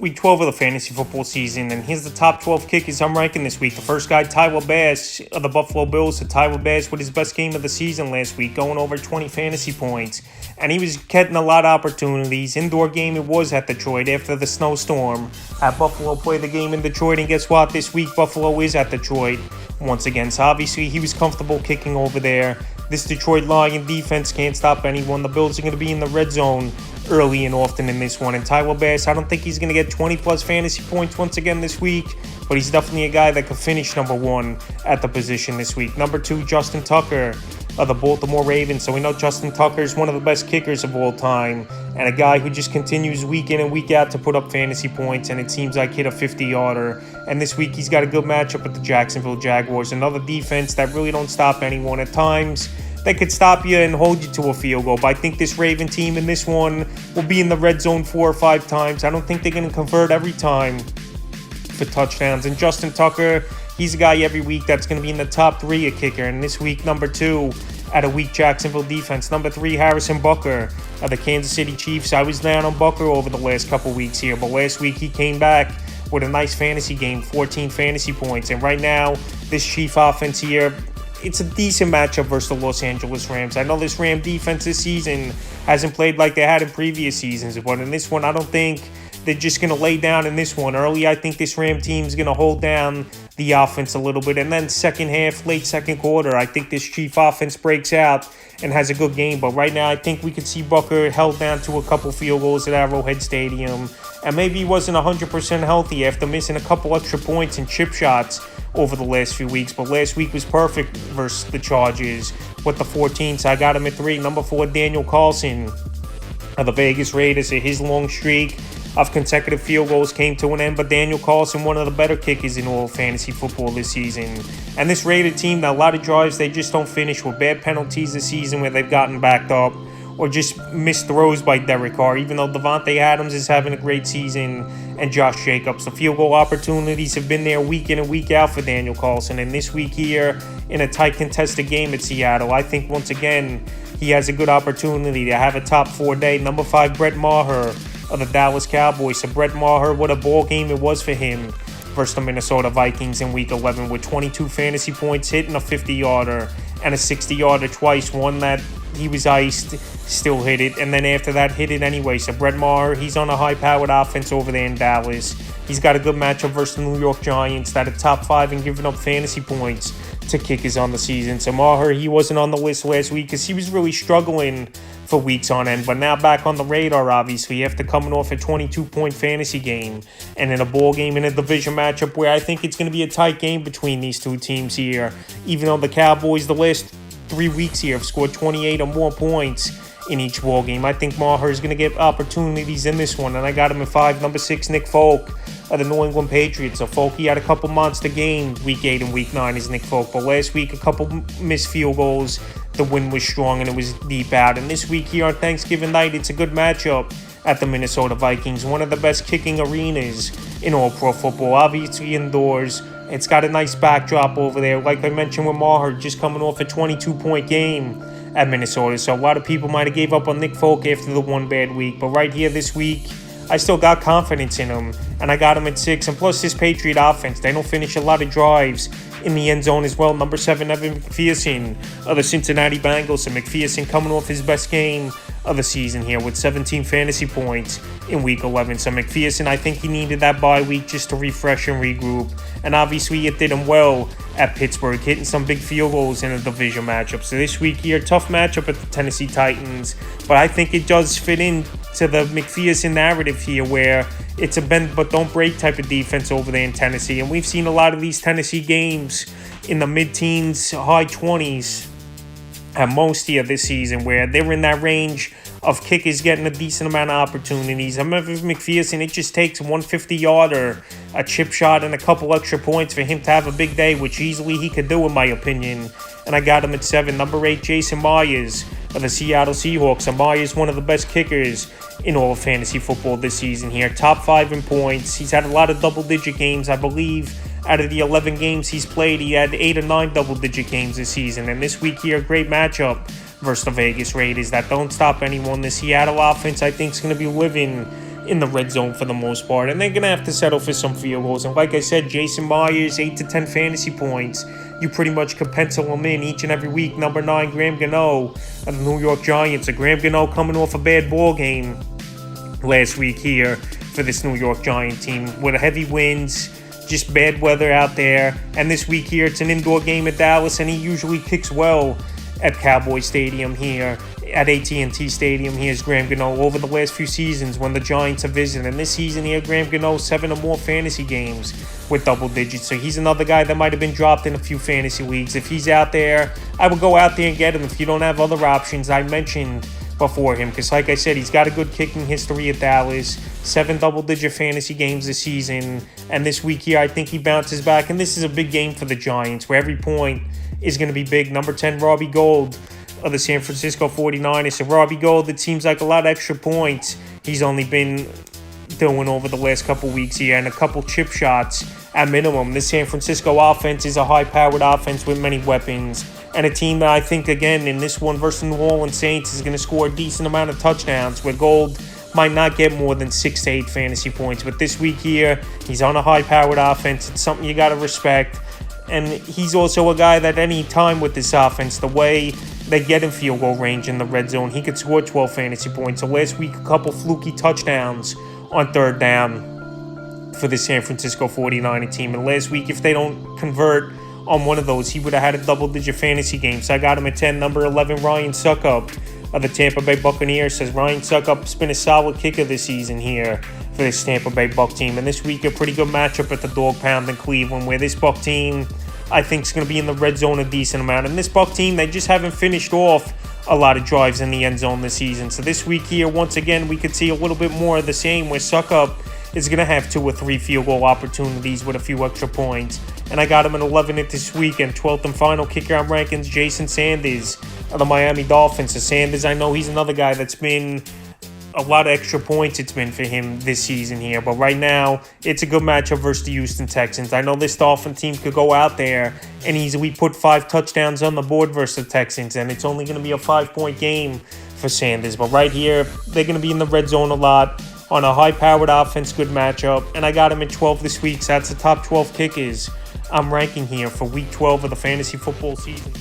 Week 12 of the fantasy football season, and here's the top 12 kickers I'm ranking this week. The first guy, Tyler Bass of the Buffalo Bills. So Tyler Bass with his best game of the season last week, going over 20 fantasy points. And he was getting a lot of opportunities. Indoor game it was at Detroit after the snowstorm. Had Buffalo play the game in Detroit, and guess what? This week, Buffalo is at Detroit once again. So obviously, he was comfortable kicking over there. This Detroit Lion defense can't stop anyone. The Bills are going to be in the red zone early and often in this one. And Tyler Bass, I don't think he's going to get 20-plus fantasy points once again this week, but he's definitely a guy that could finish number one at the position this week. Number two, Justin Tucker of the Baltimore Ravens. So we know Justin Tucker is one of the best kickers of all time and a guy who just continues week in and week out to put up fantasy points, and it seems like hit a 50-yarder. And this week he's got a good matchup with the Jacksonville Jaguars, another defense that really don't stop anyone. At times they could stop you and hold you to a field goal, but I think this Raven team in this one will be in the red zone 4 or 5 times. I don't think they're going to convert every time for touchdowns. And Justin Tucker, he's a guy every week that's going to be in the top 3 a kicker. And this week, number 2 at a weak Jacksonville defense. Number 3, Harrison Butker of the Kansas City Chiefs. I was down on Butker over the last couple weeks here, but last week he came back with a nice fantasy game, 14 fantasy points. And right now, this Chief offense here, it's a decent matchup versus the Los Angeles Rams. I know this Ram defense this season hasn't played like they had in previous seasons, but in this one, I don't think they're just going to lay down in this one early. I think this Ram team is going to hold down the offense a little bit. And then second half, late second quarter, I think this Chief offense breaks out and has a good game. But right now, I think we could see Butker held down to a couple field goals at Arrowhead Stadium. And maybe he wasn't 100% healthy after missing a couple extra points and chip shots over the last few weeks. But last week was perfect versus the Chargers with the 14. So I got him at 3. Number 4, Daniel Carlson of the Vegas Raiders. His long streak of consecutive field goals came to an end, but Daniel Carlson, one of the better kickers in all fantasy football this season. And this Raider team, a lot of drives, they just don't finish with bad penalties this season where they've gotten backed up or just missed throws by Derek Carr, even though Devontae Adams is having a great season and Josh Jacobs. The field goal opportunities have been there week in and week out for Daniel Carlson. And this week here, in a tight contested game at Seattle, I think once again, he has a good opportunity to have a top 4 day. Number 5, Brett Maher of the Dallas Cowboys. So Brett Maher, what a ball game it was for him versus the Minnesota Vikings in Week 11 with 22 fantasy points, hitting a 50-yarder and a 60-yarder twice. One that he was iced, still hit it, and then after that hit it anyway. So Brett Maher, he's on a high-powered offense over there in Dallas. He's got a good matchup versus the New York Giants that are top 5 and giving up fantasy points to kickers on the season. So Maher, he wasn't on the list last week because he was really struggling for weeks on end, but now back on the radar, obviously, after coming off a 22-point fantasy game and in a ball game in a division matchup where I think it's going to be a tight game between these two teams here, even though the Cowboys the last 3 weeks here have scored 28 or more points in each ball game. I think Maher is going to get opportunities in this one, and I got him at 5. Number 6, Nick Folk of the New England Patriots. So Folk, he had a couple monster games Week 8 and Week 9 is Nick Folk, but last week a couple missed field goals. The wind was strong and it was deep out. And this week here on Thanksgiving night, it's a good matchup at the Minnesota Vikings, one of the best kicking arenas in all pro football. Obviously indoors, it's got a nice backdrop over there. Like I mentioned with Maher, just coming off a 22-point game at Minnesota. So a lot of people might have gave up on Nick Folk after the one bad week. But right here this week, I still got confidence in him, and I got him at 6. And plus, this Patriot offense, they don't finish a lot of drives in the end zone as well. Number 7, Evan McPherson of the Cincinnati Bengals. So McPherson coming off his best game of the season here with 17 fantasy points in Week 11. So McPherson, I think he needed that bye week just to refresh and regroup. And obviously, it did him well at Pittsburgh, hitting some big field goals in a division matchup. So this week here, tough matchup at the Tennessee Titans, but I think it does fit in to the McPherson narrative here where it's a bend but don't break type of defense over there in Tennessee. And we've seen a lot of these Tennessee games in the mid-teens, high 20s at most here this season where they're in that range of kickers getting a decent amount of opportunities. I remember McPherson, it just takes 150-yarder, a chip shot, and a couple extra points for him to have a big day, which easily he could do in my opinion. And I got him at 7. Number 8, Jason Myers of the Seattle Seahawks. And Myers, one of the best kickers in all of fantasy football this season here. Top 5 in points. He's had a lot of double-digit games, I believe. Out of the 11 games he's played, he had 8 or 9 double-digit games this season. And this week here, great matchup versus the Vegas Raiders that don't stop anyone. The Seattle offense, I think, is going to be living in the red zone for the most part, and they're going to have to settle for some field goals. And like I said, Jason Myers, 8 to 10 fantasy points. You pretty much could pencil him in each and every week. Number 9, Graham Gano of the New York Giants. So Graham Gano coming off a bad ball game last week here for this New York Giant team with heavy winds, just bad weather out there. And this week here, it's an indoor game at Dallas, and he usually kicks well at Cowboy Stadium here, at AT&T Stadium. Here's Graham Gano over the last few seasons when the Giants have visited. And this season here, Graham Gano, 7 or more fantasy games with double digits. So he's another guy that might have been dropped in a few fantasy leagues. If he's out there, I would go out there and get him. If you don't have other options, I mentioned before him, because like I said, he's got a good kicking history at Dallas, 7 double-digit fantasy games this season, and this week here, I think he bounces back, and this is a big game for the Giants, where every point is going to be big. Number 10, Robbie Gould of the San Francisco 49ers. So Robbie Gould, it seems like a lot of extra points he's only been doing over the last couple weeks here, and a couple chip shots at minimum. This San Francisco offense is a high-powered offense with many weapons, and a team that I think, again, in this one versus New Orleans Saints is going to score a decent amount of touchdowns, where Gould might not get more than 6 to 8 fantasy points. But this week here, he's on a high-powered offense. It's something you got to respect. And he's also a guy that any time with this offense, the way they get in field goal range in the red zone, he could score 12 fantasy points. So last week, a couple fluky touchdowns on third down for the San Francisco 49er team. And last week, if they don't convert on one of those, he would have had a double-digit fantasy game. So I got him at 10. Number 11, Ryan Suckup of the Tampa Bay Buccaneers. Says Ryan Suckup's been a solid kicker this season here for this Tampa Bay Buc team. And this week, a pretty good matchup at the dog pound in Cleveland, where this Buc team, I think, is going to be in the red zone a decent amount. And this Buc team, they just haven't finished off a lot of drives in the end zone this season. So this week here, once again, we could see a little bit more of the same, where Suckup is going to have 2 or 3 field goal opportunities with a few extra points. And I got him at 11th this week. And 12th and final kicker on rankings, Jason Sanders of the Miami Dolphins. So Sanders, I know he's another guy that's been a lot of extra points it's been for him this season here. But right now, it's a good matchup versus the Houston Texans. I know this Dolphin team could go out there and easily put 5 touchdowns on the board versus the Texans. And it's only going to be a 5-point game for Sanders. But right here, they're going to be in the red zone a lot on a high-powered offense, good matchup. And I got him at 12 this week, so that's the top 12 kickers I'm ranking here for Week 12 of the fantasy football season.